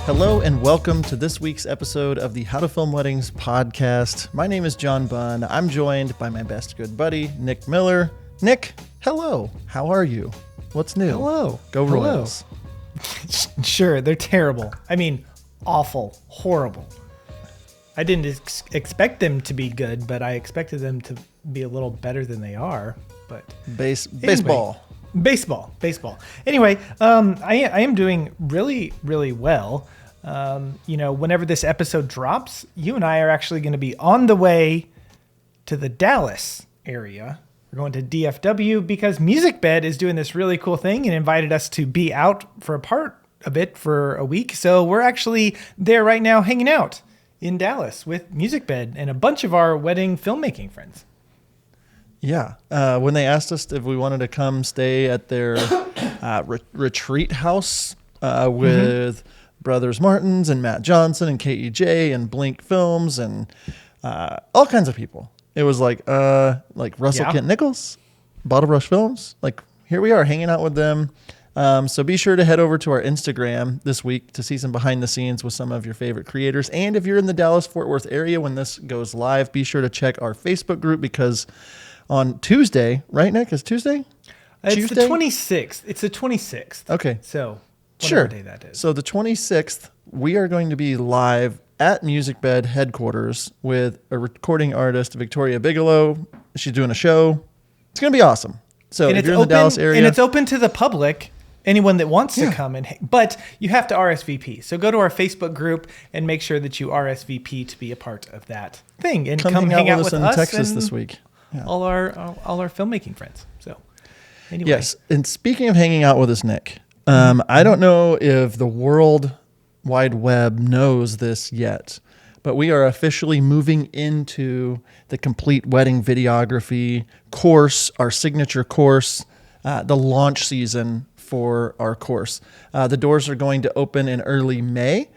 Hello and welcome to this week's episode of the How to Film Weddings podcast. My name is John Bunn. I'm joined by my best good buddy, Nick Miller. Nick, hello. How are you? What's new? Hello. Go Royals. Sure, they're terrible. I mean, awful, horrible. I didn't expect them to be good, but I expected them to be a little better than they are. But Baseball. Baseball. Anyway, I am doing really, really well. Whenever this episode drops, you and I are actually going to be on the way to the Dallas area. We're going to DFW because MusicBed is doing this really cool thing and invited us to be out for a part of it for a week. So we're actually there right now hanging out in Dallas with MusicBed and a bunch of our wedding filmmaking friends. Yeah. When they asked us if we wanted to come stay at their retreat house with Brothers Martins and Matt Johnson and KEJ and Blink Films and all kinds of people. It was like Russell Kent Nichols, Bottle Brush Films. Like, here we are hanging out with them. So be sure to head over to our Instagram this week to see some behind the scenes with some of your favorite creators. And if you're in the Dallas-Fort Worth area when this goes live, be sure to check our Facebook group because on Tuesday, right, Nick? Is Tuesday? It's Tuesday? the 26th. It's the 26th. Okay. So sure. Day that is. So the 26th, we are going to be live at MusicBed headquarters with a recording artist, Victoria Bigelow. She's doing a show. It's going to be awesome. So if you're in the Dallas area. And it's open to the public, anyone that wants to come. But you have to RSVP. So go to our Facebook group and make sure that you RSVP to be a part of that thing. And come hang out with us in Texas this week. Yeah. All our filmmaking friends. So anyway. Yes. And speaking of hanging out with us, Nick, I don't know if the World Wide Web knows this yet, but we are officially moving into the complete wedding videography course, our signature course, the launch season for our course. The doors are going to open in early May,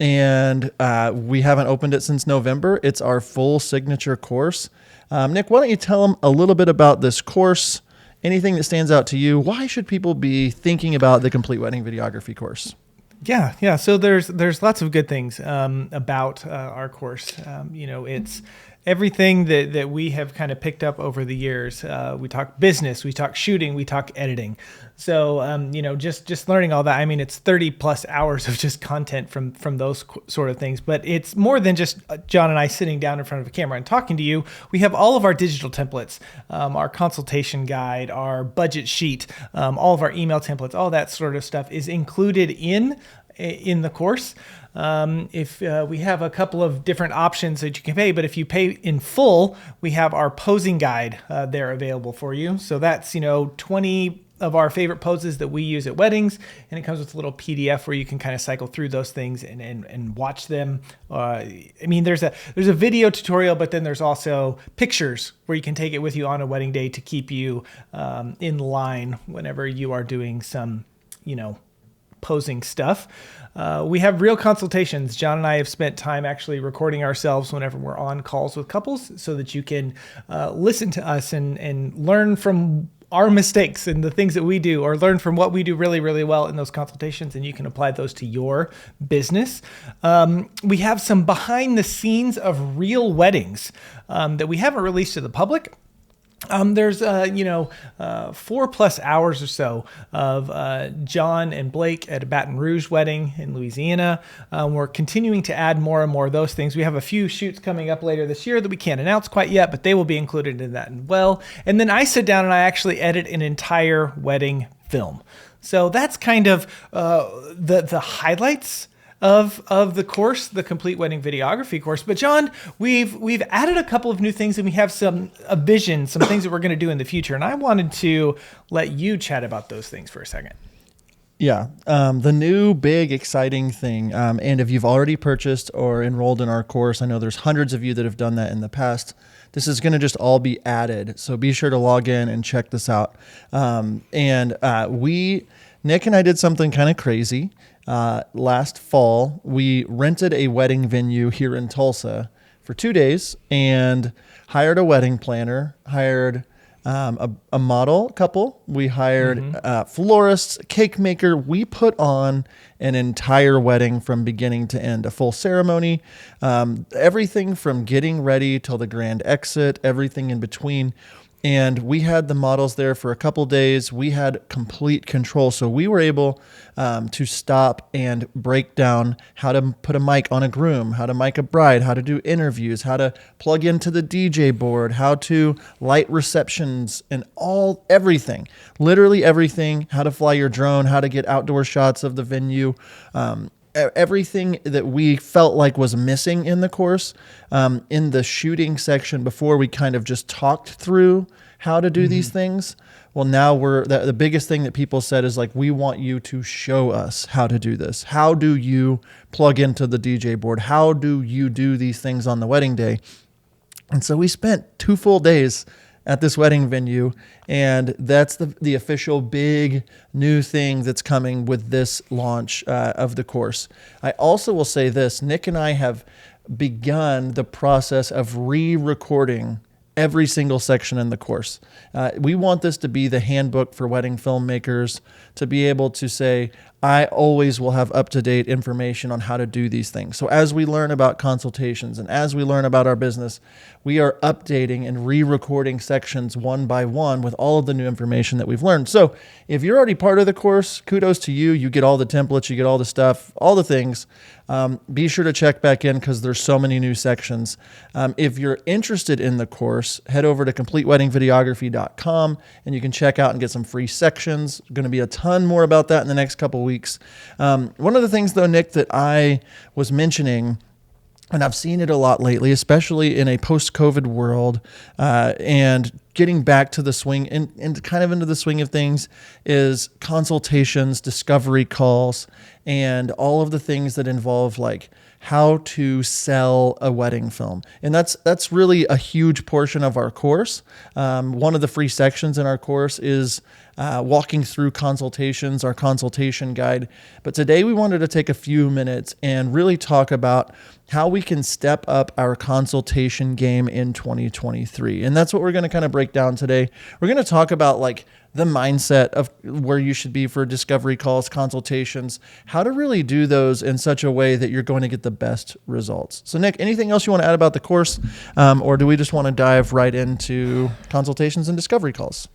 and we haven't opened it since November. It's our full signature course. Nick, why don't you tell them a little bit about this course? Anything that stands out to you? Why should people be thinking about the complete wedding videography course? Yeah. So there's lots of good things about our course. It's everything that we have kind of picked up over the years. We talk business, we talk shooting, we talk editing. So just learning all that. I mean, it's 30 plus hours of just content from those sort of things. But it's more than just John and I sitting down in front of a camera and talking to you. We have all of our digital templates, our consultation guide, our budget sheet, all of our email templates, all that sort of stuff is included in the course. If we have a couple of different options that you can pay, but if you pay in full, we have our posing guide there available for you. So that's 20 of our favorite poses that we use at weddings, and it comes with a little PDF where you can kind of cycle through those things and watch them. There's a video tutorial, but then there's also pictures where you can take it with you on a wedding day to keep you in line whenever you are doing some posing stuff. We have real consultations. John and I have spent time actually recording ourselves whenever we're on calls with couples so that you can listen to us and learn from our mistakes and the things that we do, or learn from what we do really, really well in those consultations, and you can apply those to your business. We have some behind the scenes of real weddings that we haven't released to the public. There's 4+ hours or so of John and Blake at a Baton Rouge wedding in Louisiana. We're continuing to add more and more of those things. We have a few shoots coming up later this year that we can't announce quite yet, but they will be included in that as well. And then I sit down and I actually edit an entire wedding film. So that's kind of the highlights of the course, the complete wedding videography course. But John, we've added a couple of new things, and we have a vision, some things that we're going to do in the future. And I wanted to let you chat about those things for a second. Yeah. The new big exciting thing. And if you've already purchased or enrolled in our course, I know there's hundreds of you that have done that in the past. This is going to just all be added. So be sure to log in and check this out. Nick and I did something kind of crazy. Last fall, we rented a wedding venue here in Tulsa for 2 days and hired a wedding planner, hired a model couple. We hired florists, cake maker. We put on an entire wedding from beginning to end, a full ceremony, everything from getting ready till the grand exit, everything in between. And we had the models there for a couple days. We had complete control. So we were able to stop and break down how to put a mic on a groom, how to mic a bride, how to do interviews, how to plug into the DJ board, how to light receptions, and everything, literally everything, how to fly your drone, how to get outdoor shots of the venue. Everything that we felt like was missing in the course, in the shooting section before, we kind of just talked through how to do these things. Well, now the biggest thing that people said is like, we want you to show us how to do this. How do you plug into the DJ board? How do you do these things on the wedding day? And so we spent 2 full days at this wedding venue, and that's the official big new thing that's coming with this launch of the course. I also will say this, Nick and I have begun the process of re-recording every single section in the course. We want this to be the handbook for wedding filmmakers, to be able to say, I always will have up-to-date information on how to do these things. So as we learn about consultations and as we learn about our business, we are updating and re-recording sections one by one with all of the new information that we've learned. So if you're already part of the course, kudos to you. You get all the templates, you get all the stuff, all the things. Be sure to check back in because there's so many new sections. If you're interested in the course, head over to CompleteWeddingVideography.com and you can check out and get some free sections. Going to be a ton more about that in the next couple of weeks. One of the things though, Nick, that I was mentioning, and I've seen it a lot lately, especially in a post-COVID world, and getting back to the swing and kind of into the swing of things, is consultations, discovery calls, and all of the things that involve like how to sell a wedding film. And that's really a huge portion of our course. One of the free sections in our course is walking through consultations, our consultation guide. But today we wanted to take a few minutes and really talk about how we can step up our consultation game in 2023. And that's what we're going to kind of break down today. We're going to talk about like the mindset of where you should be for discovery calls, consultations, how to really do those in such a way that you're going to get the best results. So Nick, anything else you want to add about the course? Or do we just want to dive right into consultations and discovery calls?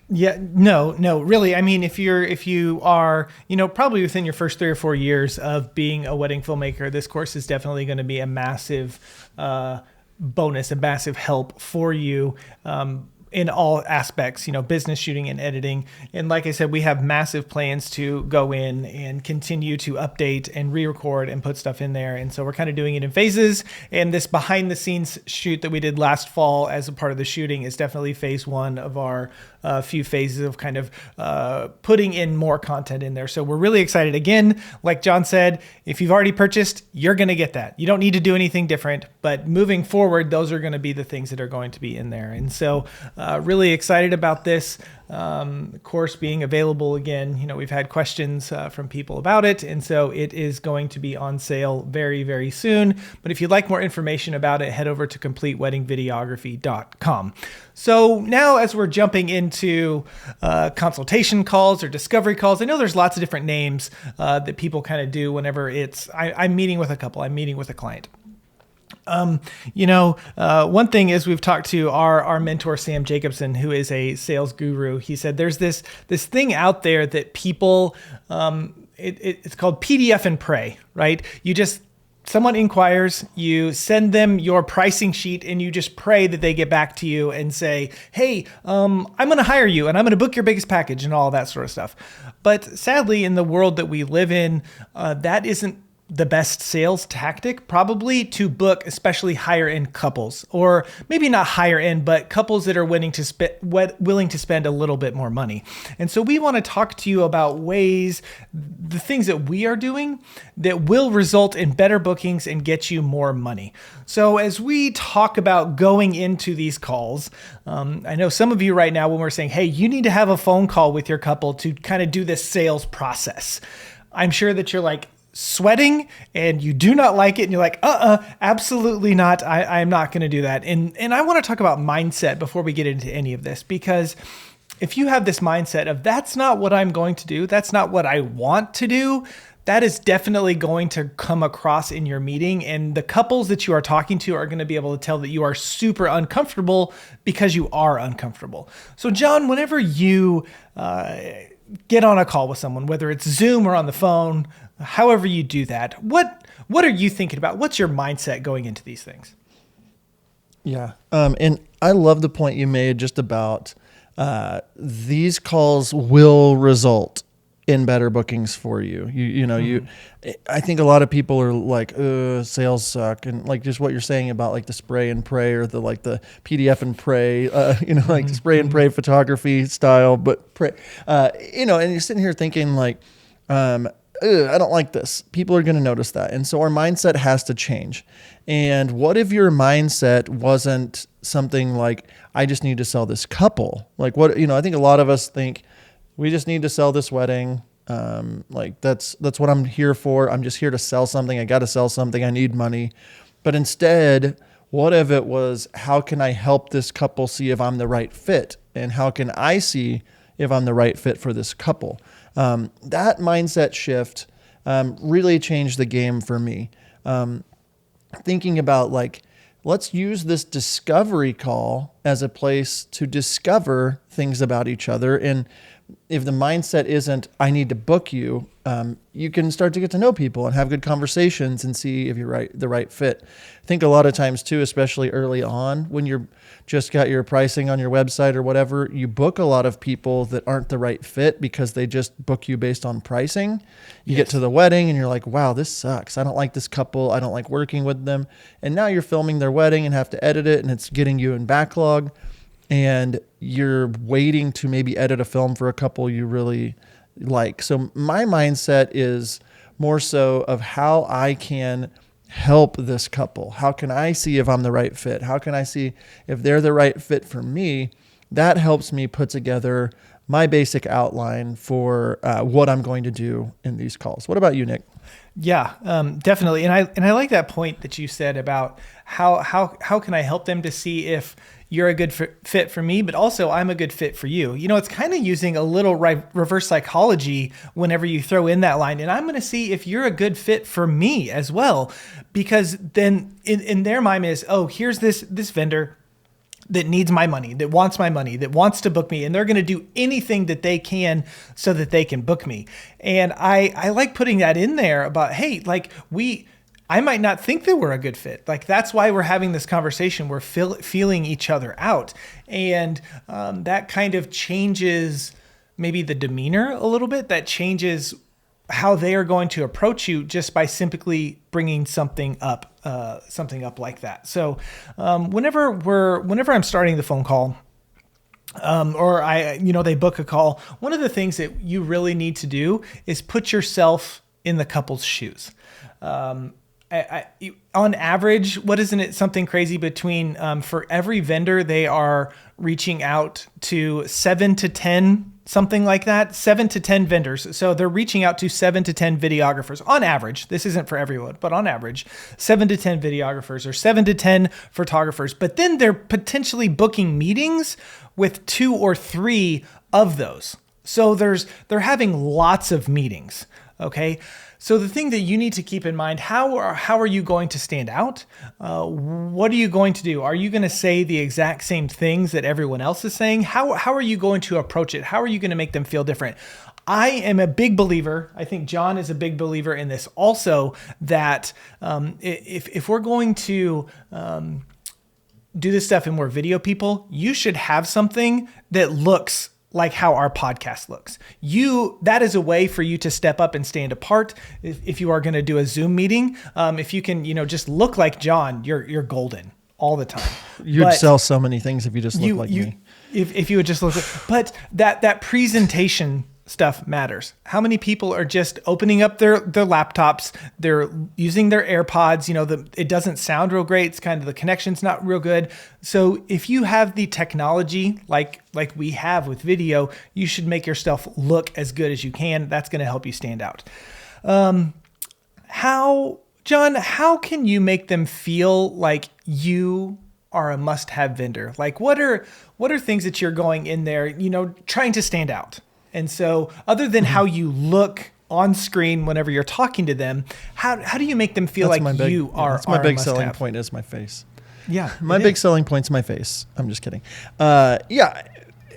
No, really. I mean, if you are, probably within your first 3 or 4 years of being a wedding filmmaker, this course is definitely going to be a massive bonus, a massive help for you. In all aspects, business, shooting, and editing. And like I said, we have massive plans to go in and continue to update and re-record and put stuff in there. And so we're kind of doing it in phases. And this behind the scenes shoot that we did last fall as a part of the shooting is definitely phase 1 of our few phases of kind of putting in more content in there. So we're really excited. Again, like John said, if you've already purchased, you're going to get that. You don't need to do anything different, but moving forward, those are going to be the things that are going to be in there. And so really excited about this course being available again. We've had questions from people about it, and so it is going to be on sale very, very soon. But if you'd like more information about it, head over to CompleteWeddingVideography.com. So now as we're jumping into consultation calls or discovery calls, I know there's lots of different names that people kind of do whenever I'm meeting with a couple, I'm meeting with a client. One thing is we've talked to our mentor, Sam Jacobson, who is a sales guru. He said there's this thing out there that people, it's called PDF and pray, right? Someone inquires, you send them your pricing sheet, and you just pray that they get back to you and say, hey, I'm going to hire you and I'm going to book your biggest package and all that sort of stuff. But sadly, in the world that we live in, that isn't the best sales tactic, probably, to book especially higher end couples, or maybe not higher end, but couples that are willing to spend a little bit more money. And so we want to talk to you about the things that we are doing that will result in better bookings and get you more money. So as we talk about going into these calls, I know some of you right now, when we're saying, hey, you need to have a phone call with your couple to kind of do this sales process, I'm sure that you're like, sweating and you do not like it and you're like, absolutely not. I'm not going to do that. And I want to talk about mindset before we get into any of this, because if you have this mindset of that's not what I'm going to do, that's not what I want to do, that is definitely going to come across in your meeting. And the couples that you are talking to are going to be able to tell that you are super uncomfortable because you are uncomfortable. So John, whenever you get on a call with someone, whether it's Zoom or on the phone, however you do that, what are you thinking about? What's your mindset going into these things? Yeah. And I love the point you made just about these calls will result in better bookings for you. I think a lot of people are like, sales suck. And like just what you're saying about like the spray and pray or the PDF and pray, like spray and pray photography style, but pray, and you're sitting here thinking like, I don't like this. People are going to notice that. And so our mindset has to change. And what if your mindset wasn't something like, I just need to sell this couple? Like I think a lot of us think, we just need to sell this wedding. That's what I'm here for. I'm just here to sell something. I got to sell something. I need money. But instead, what if it was, how can I help this couple see if I'm the right fit? And how can I see if I'm the right fit for this couple? That mindset shift really changed the game for me. Thinking about let's use this discovery call as a place to discover things about each other. And if the mindset isn't, I need to book you, you can start to get to know people and have good conversations and see if you're the right fit. I think a lot of times too, especially early on when you're just got your pricing on your website or whatever, you book a lot of people that aren't the right fit because they just book you based on pricing. You get to the wedding and you're like, wow, this sucks. I don't like this couple. I don't like working with them. And now you're filming their wedding and have to edit it, and it's getting you in backlog. And you're waiting to maybe edit a film for a couple you really like. So my mindset is more so of how I can help this couple. How can I see if I'm the right fit? How can I see if they're the right fit for me? That helps me put together my basic outline for what I'm going to do in these calls. What about you, Nick? Yeah, definitely. And I like that point that you said about how can I help them to see if you're a good fit for me, but also I'm a good fit for you. It's kind of using a little reverse psychology whenever you throw in that line. And I'm going to see if you're a good fit for me as well, because then in their mind is, here's this vendor that needs my money, that wants to book me, and they're going to do anything that they can so that they can book me. And I like putting that in there about, hey, I might not think that we're a good fit. That's why we're having this conversation. We're feeling each other out. And that kind of changes maybe the demeanor a little bit. That changes how they are going to approach you just by simply bringing something up like that. So whenever I'm starting the phone call, or they book a call, one of the things that you really need to do is put yourself in the couple's shoes. On average, what isn't it something crazy between, for every vendor, they are reaching out to 7 to 10, something like that, 7 to 10 vendors. So they're reaching out to 7 to 10 videographers on average. This isn't for everyone, but on average, 7 to 10 videographers or 7 to 10 photographers. But then they're potentially booking meetings with 2 or 3 of those. So they're having lots of meetings. Okay. So the thing that you need to keep in mind, how are you going to stand out? What are you going to do? Are you going to say the exact same things that everyone else is saying? How are you going to approach it? How are you going to make them feel different? I am a big believer, I think John is a big believer in this also, that if we're going to do this stuff and we're video people, you should have something that looks like how our podcast looks. That is a way for you to step up and stand apart. If you are going to do a Zoom meeting, if you can, just look like John, you're golden all the time. You'd sell so many things if you just looked like me. If you would just look, but that presentation stuff matters. How many people are just opening up their laptops, they're using their AirPods, it doesn't sound real great. It's kind of the connection's not real good. So if you have the technology like we have with video, you should make yourself look as good as you can. That's going to help you stand out. John, how can you make them feel like you are a must-have vendor? Like what are things that you're going in there, trying to stand out? And so other than how you look on screen whenever you're talking to them, how do you make them feel like you are? That's my big selling point is my face. Yeah. My big selling point's my face. I'm just kidding.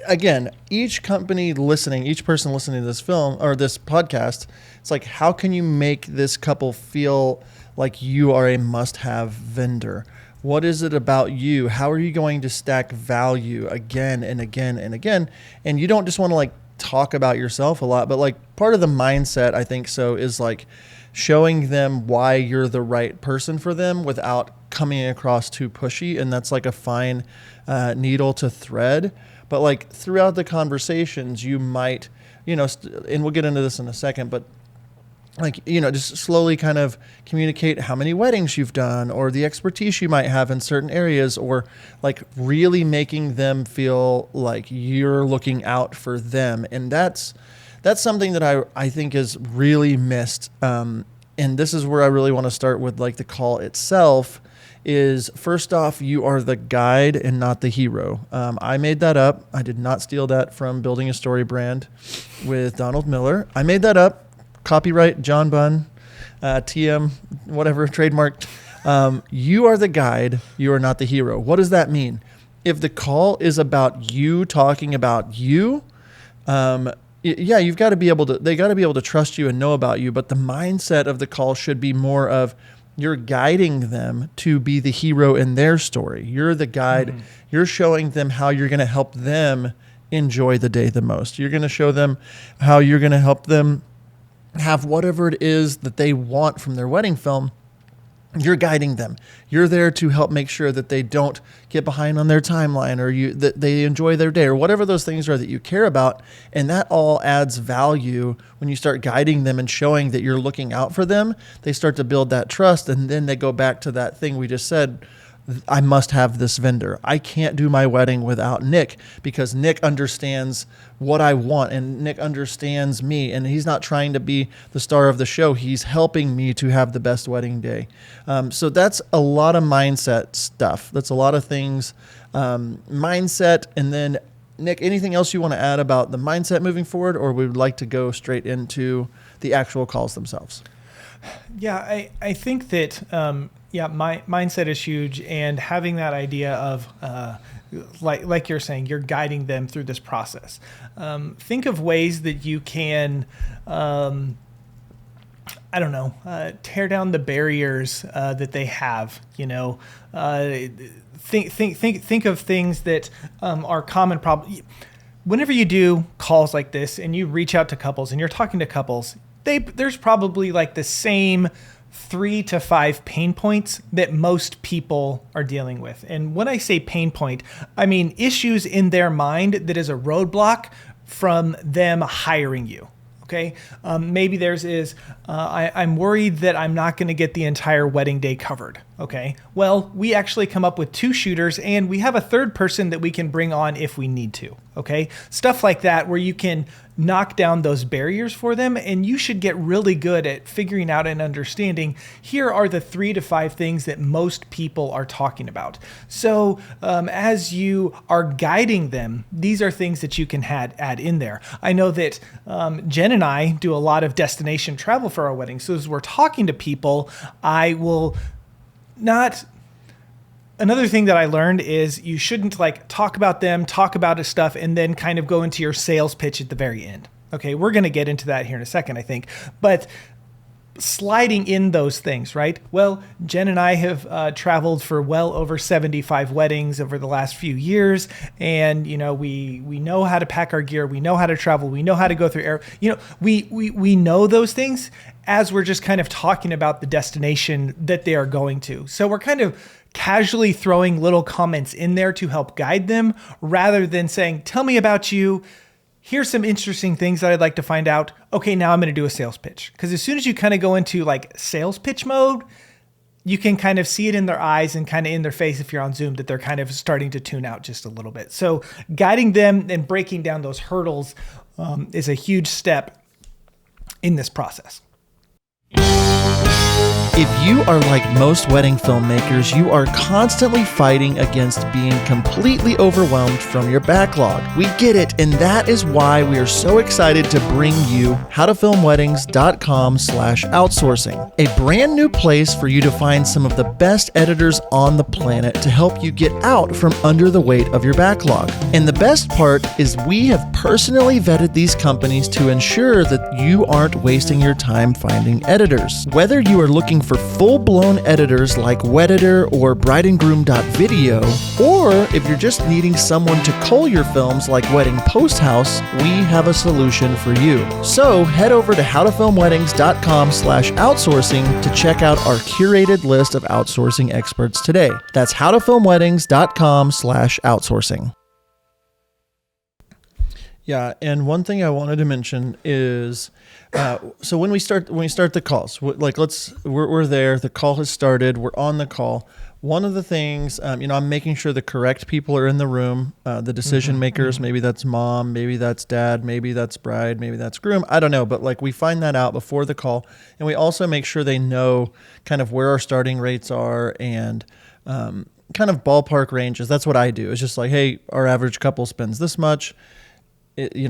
Again, each company listening, each person listening to this film or this podcast, it's like, how can you make this couple feel like you are a must-have vendor? What is it about you? How are you going to stack value again and again and again? And you don't just want to like talk about yourself a lot, but like part of the mindset, I think so, is like showing them why you're the right person for them without coming across too pushy. And that's like a fine needle to thread. But like throughout the conversations, you might, and we'll get into this in a second, but like, just slowly kind of communicate how many weddings you've done or the expertise you might have in certain areas, or like really making them feel like you're looking out for them. And that's something that I think is really missed. And this is where I really want to start with like the call itself. Is first off, you are the guide and not the hero. I made that up. I did not steal that from Building a Story Brand with Donald Miller. I made that up. Copyright John Bunn, TM, whatever, trademarked. You are the guide. You are not the hero. What does that mean? If the call is about you talking about you, you've got to be able to, they got to be able to trust you and know about you. But the mindset of the call should be more of, you're guiding them to be the hero in their story. You're the guide. Mm-hmm. You're showing them how you're going to help them enjoy the day the most. You're going to show them how you're going to help them have whatever it is that they want from their wedding film. You're guiding them. You're there to help make sure that they don't get behind on their timeline, or that they enjoy their day, or whatever those things are that you care about. And that all adds value when you start guiding them and showing that you're looking out for them. They start to build that trust, and then they go back to that thing we just said. I must have this vendor. I can't do my wedding without Nick, because Nick understands what I want and Nick understands me, and he's not trying to be the star of the show. He's helping me to have the best wedding day. So that's a lot of mindset stuff. That's a lot of things, mindset. And then Nick, anything else you want to add about the mindset moving forward, or we would like to go straight into the actual calls themselves? Yeah, I think that, my mindset is huge, and having that idea of, like you're saying, you're guiding them through this process. Think of ways that you can, tear down the barriers that they have. Think of things that are common problems. Whenever you do calls like this and you reach out to couples and you're talking to couples, there's probably like the same 3 to 5 pain points that most people are dealing with. And when I say pain point, I mean issues in their mind that is a roadblock from them hiring you. Okay. Maybe theirs is, I'm worried that I'm not going to get the entire wedding day covered. Okay. Well, we actually come up with 2 shooters, and we have a third person that we can bring on if we need to. Okay. Stuff like that, where you can knock down those barriers for them. And you should get really good at figuring out and understanding, here are the 3 to 5 things that most people are talking about. So as you are guiding them, these are things that you can add in there. I know that Jen and I do a lot of destination travel for our weddings. So as we're talking to people, I will not... Another thing that I learned is you shouldn't talk about them, talk about his stuff, and then kind of go into your sales pitch at the very end. Okay, we're going to get into that here in a second, I think. But sliding in those things, right? Well, Jen and I have traveled for well over 75 weddings over the last few years. And, we know how to pack our gear. We know how to travel. We know how to go through air. We know those things as we're just kind of talking about the destination that they are going to. So we're kind of casually throwing little comments in there to help guide them, rather than saying, tell me about you. Here's some interesting things that I'd like to find out. Okay, now I'm going to do a sales pitch. Because as soon as you kind of go into sales pitch mode, you can kind of see it in their eyes and kind of in their face if you're on Zoom that they're kind of starting to tune out just a little bit. So guiding them and breaking down those hurdles is a huge step in this process. If you are like most wedding filmmakers, you are constantly fighting against being completely overwhelmed from your backlog. We get it, and that is why we are so excited to bring you howtofilmweddings.com/outsourcing, a brand new place for you to find some of the best editors on the planet to help you get out from under the weight of your backlog. And the best part is we have personally vetted these companies to ensure that you aren't wasting your time finding editors. Whether you are looking for full-blown editors like Wedditor or brideandgroom.video, or if you're just needing someone to cull your films like Wedding Post House, we have a solution for you. So head over to howtofilmweddings.com/outsourcing to check out our curated list of outsourcing experts today. That's howtofilmweddings.com/outsourcing. Yeah, and one thing I wanted to mention is, so when we start the calls, we're there, the call has started, we're on the call. One of the things, I'm making sure the correct people are in the room, the decision makers. Maybe that's mom, maybe that's dad, maybe that's bride, maybe that's groom. I don't know, but like we find that out before the call, and we also make sure they know kind of where our starting rates are and kind of ballpark ranges. That's what I do. It's just like, hey, our average couple spends this much.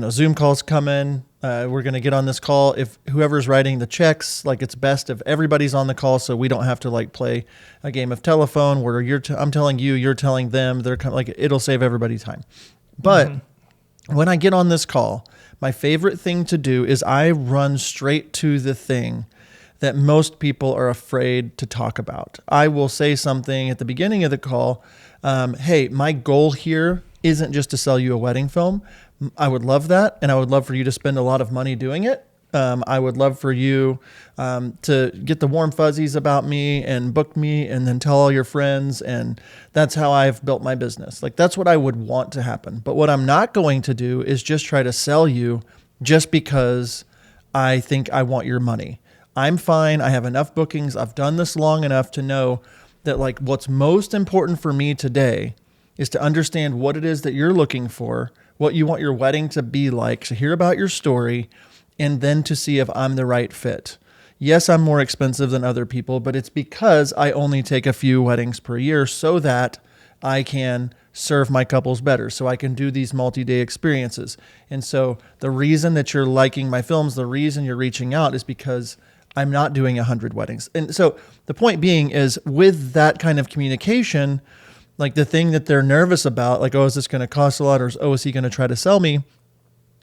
Zoom calls come in. We're going to get on this call. If whoever's writing the checks, like it's best if everybody's on the call, so we don't have to like play a game of telephone where I'm telling you, you're telling them. They're kind of like, it'll save everybody time. But when I get on this call, my favorite thing to do is I run straight to the thing that most people are afraid to talk about. I will say something at the beginning of the call. Hey, my goal here isn't just to sell you a wedding film. I would love that, and I would love for you to spend a lot of money doing it. I would love for you to get the warm fuzzies about me and book me and then tell all your friends, and that's how I've built my business. Like, that's what I would want to happen. But what I'm not going to do is just try to sell you just because I think I want your money. I'm fine. I have enough bookings. I've done this long enough to know that like what's most important for me today is to understand what it is that you're looking for, what you want your wedding to be like, to hear about your story, and then to see if I'm the right fit. Yes, I'm more expensive than other people, but it's because I only take a few weddings per year so that I can serve my couples better, so I can do these multi-day experiences. And so the reason that you're liking my films, the reason you're reaching out is because I'm not doing 100 weddings. And so the point being is with that kind of communication, like the thing that they're nervous about, like, oh, is this going to cost a lot? Or, oh, is he going to try to sell me?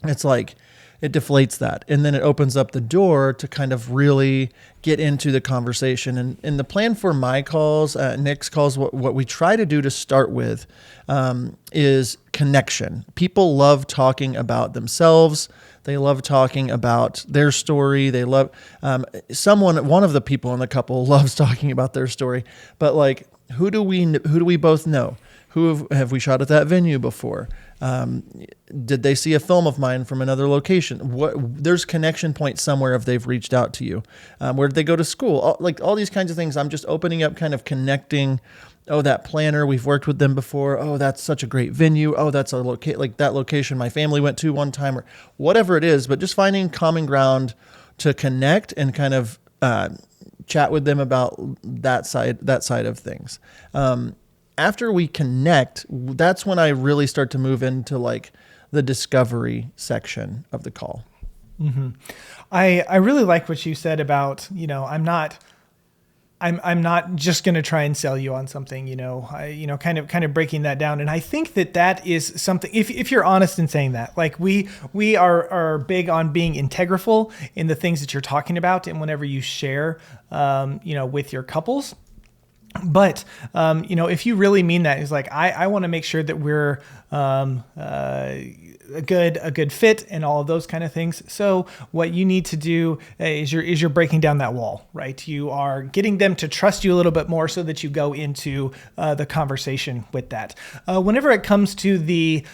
It's like, it deflates that. And then it opens up the door to kind of really get into the conversation. And the plan for my calls, Nick's calls, what we try to do to start with is connection. People love talking about themselves. They love talking about their story. They love one of the people in the couple loves talking about their story. But like, who do we both know? Who have we shot at that venue before? Did they see a film of mine from another location? There's connection points somewhere if they've reached out to you. Where did they go to school? All these kinds of things. I'm just opening up, kind of connecting. Oh, that planner, we've worked with them before. Oh, that's such a great venue. Oh, that's that location my family went to one time, or whatever it is. But just finding common ground to connect and kind of chat with them about that side of things. After we connect, that's when I really start to move into like the discovery section of the call. Mm-hmm. I really like what you said about, I'm not just going to try and sell you on something, kind of breaking that down. And I think that is something, if you're honest in saying that, like we are big on being integrable in the things that you're talking about. And whenever you share, with your couples. But, if you really mean that, is like, I want to make sure that we're a good fit and all of those kind of things. So what you need to do is you're breaking down that wall, right? You are getting them to trust you a little bit more so that you go into the conversation with that. Whenever it comes to the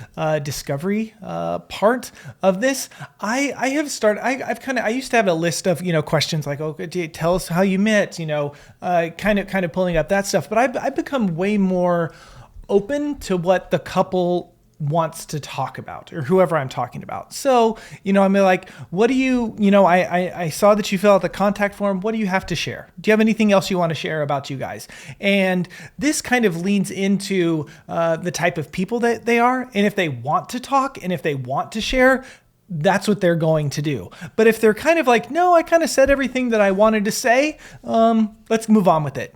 discovery part of this, I used to have a list of, questions like, oh, tell us how you met, kind of pulling up that stuff. But I've become way more open to what the couple wants to talk about, or whoever I'm talking about. So, I'm like, what do you, I saw that you fill out the contact form. What do you have to share? Do you have anything else you want to share about you guys? And this kind of leans into the type of people that they are. And if they want to talk and if they want to share, that's what they're going to do. But if they're kind of like, no, I kind of said everything that I wanted to say, let's move on with it.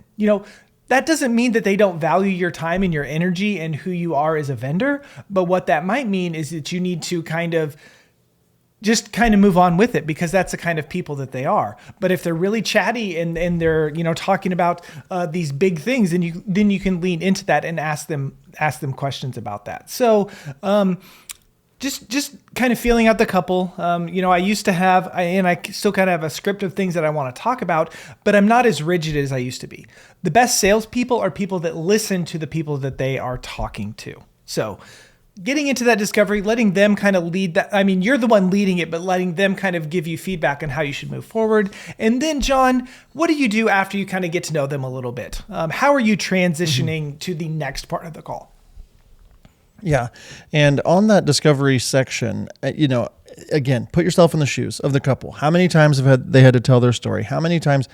That doesn't mean that they don't value your time and your energy and who you are as a vendor. But what that might mean is that you need to kind of move on with it, because that's the kind of people that they are. But if they're really chatty and they're, talking about these big things, then you can lean into that and ask them questions about that. So, just kind of feeling out the couple. I used to have, and I still kind of have a script of things that I want to talk about, but I'm not as rigid as I used to be. The best salespeople are people that listen to the people that they are talking to. So getting into that discovery, letting them kind of lead that. I mean, you're the one leading it, but letting them kind of give you feedback on how you should move forward. And then, John, what do you do after you kind of get to know them a little bit? How are you transitioning to the next part of the call? Yeah. And on that discovery section, again, put yourself in the shoes of the couple. How many times have they had to tell their story? How many times,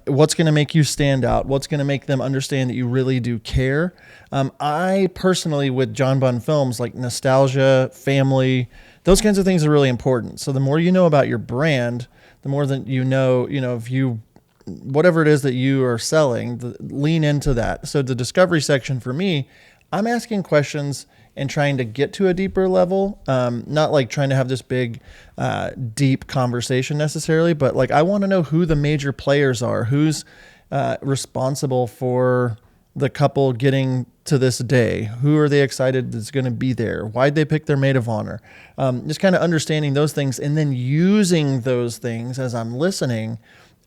what's going to make you stand out? What's going to make them understand that you really do care? I personally, with John Bunn films, like nostalgia, family, those kinds of things are really important. So the more you know about your brand, the more that if you, whatever it is that you are selling, lean into that. So the discovery section for me, I'm asking questions and trying to get to a deeper level, not like trying to have this big, deep conversation necessarily, but like I want to know who the major players are, who's responsible for the couple getting to this day, who are they excited that's going to be there, why'd they pick their maid of honor, just kind of understanding those things and then using those things as I'm listening.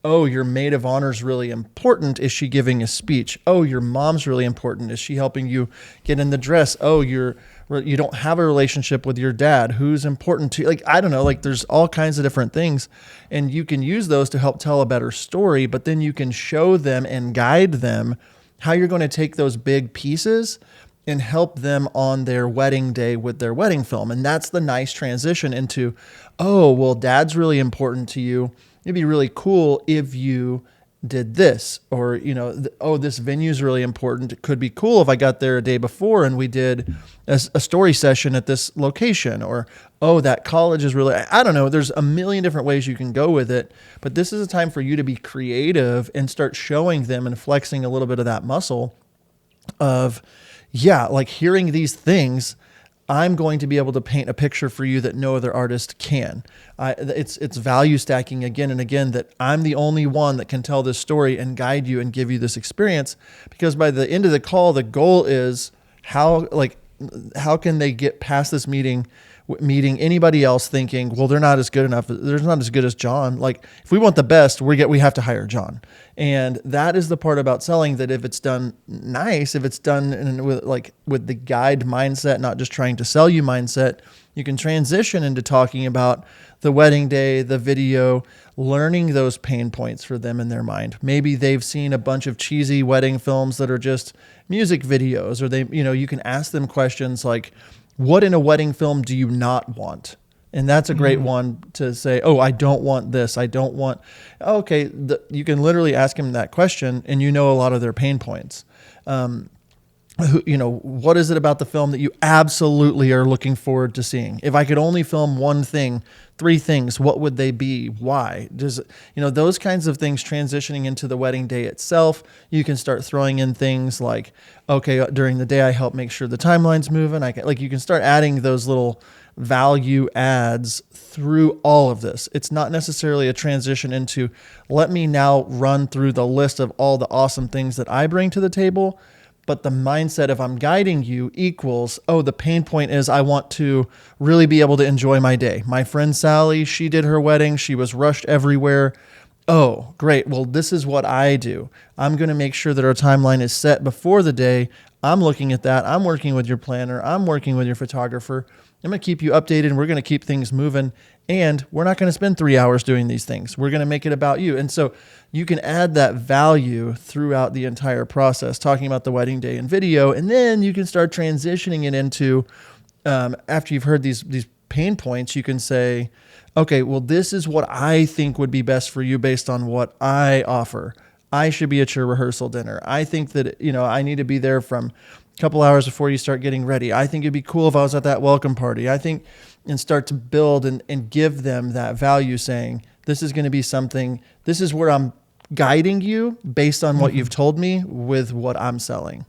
Oh, your maid of honor is really important. Is she giving a speech? Oh, your mom's really important. Is she helping you get in the dress? Oh, you don't have a relationship with your dad. Who's important to you? Like, I don't know, like there's all kinds of different things and you can use those to help tell a better story, but then you can show them and guide them how you're going to take those big pieces and help them on their wedding day with their wedding film. And that's the nice transition into, oh, well, dad's really important to you. It'd be really cool if you did this, or, this venue is really important. It could be cool if I got there a day before and we did a story session at this location, or, oh, that college is really, I don't know. There's a million different ways you can go with it, but this is a time for you to be creative and start showing them and flexing a little bit of that muscle of, like hearing these things, I'm going to be able to paint a picture for you that no other artist can. It's value stacking again and again, that I'm the only one that can tell this story and guide you and give you this experience. Because by the end of the call, the goal is how can they get past this meeting anybody else thinking, well, they're not as good enough. They're not as good as John. Like if we want the best, we have to hire John. And that is the part about selling, that if it's done nice, if it's done with the guide mindset, not just trying to sell you mindset, you can transition into talking about the wedding day, the video, learning those pain points for them in their mind. Maybe they've seen a bunch of cheesy wedding films that are just music videos, or you can ask them questions like, what in a wedding film do you not want? And that's a great one to say, oh, I don't want this. I don't want, okay. You can literally ask them that question and a lot of their pain points. What is it about the film that you absolutely are looking forward to seeing? If I could only film one thing, 3 things, what would they be? Why? Those kinds of things transitioning into the wedding day itself. You can start throwing in things like, okay, during the day, I help make sure the timeline's moving. You can start adding those little value adds through all of this. It's not necessarily a transition into, let me now run through the list of all the awesome things that I bring to the table. But the mindset of I'm guiding you equals, oh, the pain point is I want to really be able to enjoy my day. My friend Sally, she did her wedding. She was rushed everywhere. Oh, great. Well, this is what I do. I'm going to make sure that our timeline is set before the day. I'm looking at that. I'm working with your planner. I'm working with your photographer. I'm going to keep you updated, and we're going to keep things moving. And we're not going to spend 3 hours doing these things. We're going to make it about you. And so you can add that value throughout the entire process, talking about the wedding day in video. And then you can start transitioning it into, after you've heard these pain points, you can say, okay, well, this is what I think would be best for you based on what I offer. I should be at your rehearsal dinner. I think that, I need to be there from a couple hours before you start getting ready. I think it'd be cool if I was at that welcome party. I think, and start to build and give them that value, saying, this is going to be something, this is where I'm guiding you based on what you've told me with what I'm selling.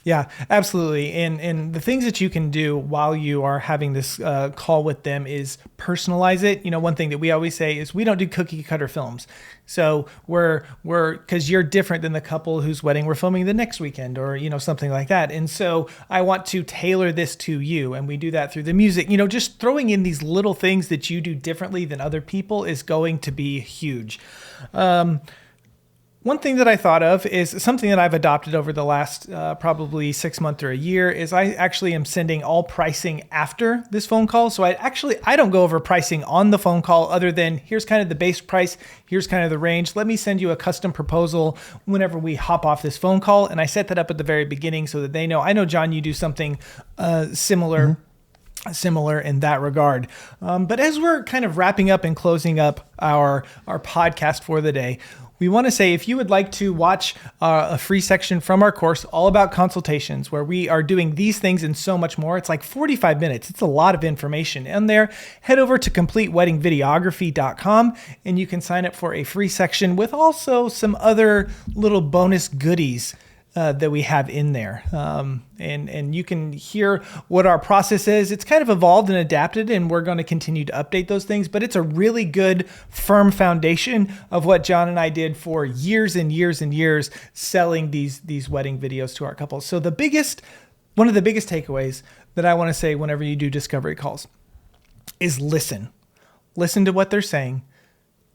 Yeah, absolutely. And the things that you can do while you are having this call with them is personalize it. One thing that we always say is we don't do cookie cutter films. So we're because you're different than the couple whose wedding we're filming the next weekend, or something like that. And so I want to tailor this to you, and we do that through the music. Just throwing in these little things that you do differently than other people is going to be huge. One thing that I thought of is something that I've adopted over the last probably 6 months or a year is I actually am sending all pricing after this phone call. So I don't go over pricing on the phone call, other than here's kind of the base price, here's kind of the range. Let me send you a custom proposal whenever we hop off this phone call. And I set that up at the very beginning so that they know, I know, John, you do something similar in that regard. But as we're kind of wrapping up and closing up our podcast for the day, we want to say, if you would like to watch a free section from our course all about consultations, where we are doing these things and so much more, it's like 45 minutes. It's a lot of information in there. Head over to CompleteWeddingVideography.com and you can sign up for a free section with also some other little bonus goodies that we have in there. And you can hear what our process is. It's kind of evolved and adapted, and we're going to continue to update those things, but it's a really good, firm foundation of what John and I did for years and years and years, selling these wedding videos to our couples. So one of the biggest takeaways that I want to say whenever you do discovery calls is listen. Listen to what they're saying.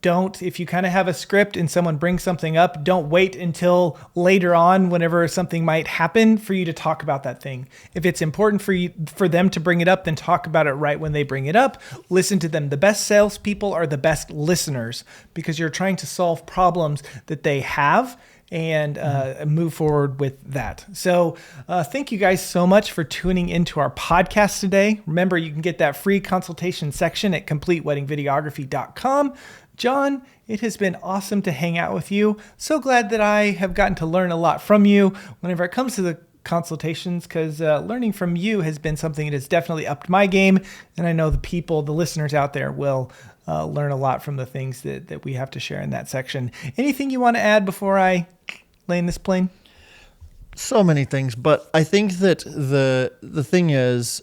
If you kind of have a script and someone brings something up, don't wait until later on, whenever something might happen, for you to talk about that thing. If it's important for them to bring it up, then talk about it right when they bring it up. Listen to them. The best salespeople are the best listeners, because you're trying to solve problems that they have and move forward with that. So thank you guys so much for tuning into our podcast today. Remember, you can get that free consultation section at CompleteWeddingVideography.com. John, it has been awesome to hang out with you. So glad that I have gotten to learn a lot from you whenever it comes to the consultations, because learning from you has been something that has definitely upped my game. And I know the listeners out there will learn a lot from the things that we have to share in that section. Anything you want to add before I land this plane? So many things, but I think that the thing is,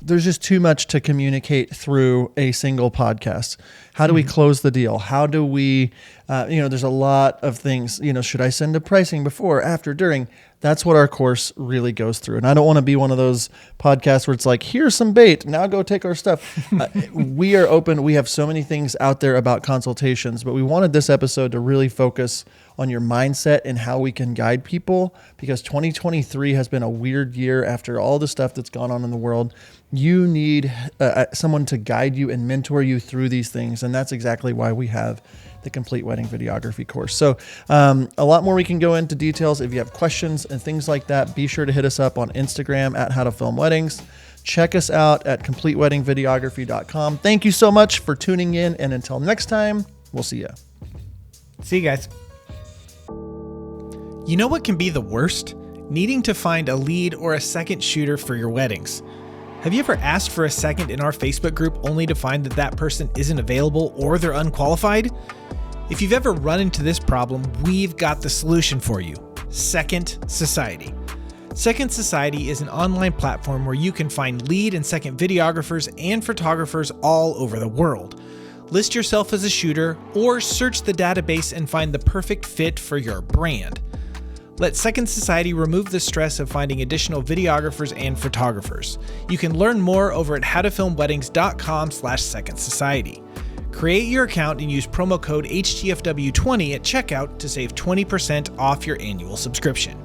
there's just too much to communicate through a single podcast. How do we close the deal? How do we, there's a lot of things, should I send a pricing before, after, during? That's what our course really goes through. And I don't want to be one of those podcasts where it's like, here's some bait, now go take our stuff. We are open. We have so many things out there about consultations, but we wanted this episode to really focus on your mindset and how we can guide people, because 2023 has been a weird year after all the stuff that's gone on in the world. You need someone to guide you and mentor you through these things. And that's exactly why we have the Complete Wedding Videography course. So a lot more we can go into details. If you have questions and things like that, be sure to hit us up on Instagram at How to Film Weddings. Check us out at CompleteWeddingVideography.com. Thank you so much for tuning in. And until next time, we'll see you. See you guys. You know what can be the worst? Needing to find a lead or a second shooter for your weddings. Have you ever asked for a second in our Facebook group only to find that person isn't available or they're unqualified? If you've ever run into this problem, we've got the solution for you. Second Society. Second Society is an online platform where you can find lead and second videographers and photographers all over the world. List yourself as a shooter or search the database and find the perfect fit for your brand. Let Second Society remove the stress of finding additional videographers and photographers. You can learn more over at howtofilmweddings.com/Second Society. Create your account and use promo code HTFW20 at checkout to save 20% off your annual subscription.